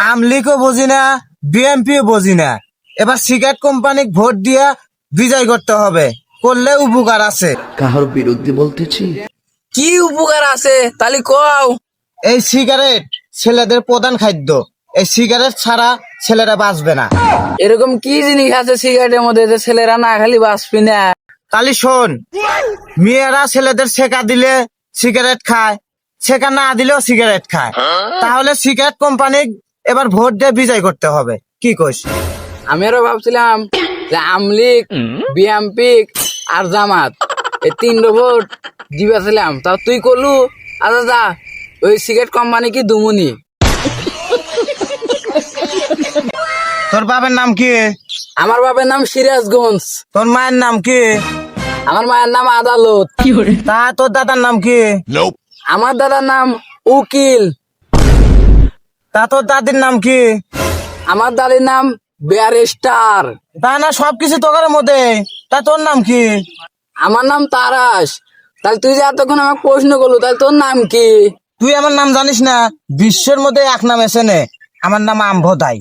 আমলিগও বুঝি না, বিএনপিও বুঝি না। এবার সিগারেট কোম্পানি ভোট দিয়া বিজয় করতে হবে, করলে উপকার আছে। কাহার বিরুদ্ধে বলতেছি? কি উপকার আছে তাহলে কও। এই সিগারেট ছেলেদের প্রধান খাদ্য, এই সিগারেট ছাড়া ছেলেরা বাঁচবে না। এরকম কি জিনিস আছে সিগারেটের মধ্যে যে ছেলেরা না খালি বাঁচবি না? তাহলে শোন, মেয়েরা ছেলেদের ছেকা দিলে সিগারেট খায়, ছেকা না দিলেও সিগারেট খায়। তাহলে সিগারেট কোম্পানি এবার ভোট দিয়ে বিজয় করতে হবে, কি কইস? আমি আরো ভাবছিলাম যে আমলিগ, বিএমপি আর জামাত এই তিনটা ভোট দিবাছিলাম, তা তুই করলু। আচ্ছা যা, ওই সিগারেট কোম্পানি কি দুমুনি। তোর বাবার নাম কি? আমার বাবার নাম সিরাজগঞ্জ। তোর মায়ের নাম কি? আমার মায়ের নাম আদালত। তা তোর দাদার নাম কি? আমার দাদার নাম উকিল। তা তোর দাদির নাম কি? আমার দাদির নাম ব্যারিস্টার। তা না সবকিছু তোর মধ্যে, তা তোর নাম কি? আমার নাম তারাস। তাহলে তুই যে এতক্ষণ আমাকে প্রশ্ন করলু, তাহলে তোর নাম কি? তুই আমার নাম জানিস না? বিশ্বের মধ্যে এক নাম এসে নে, আমার নাম আমভোদাই।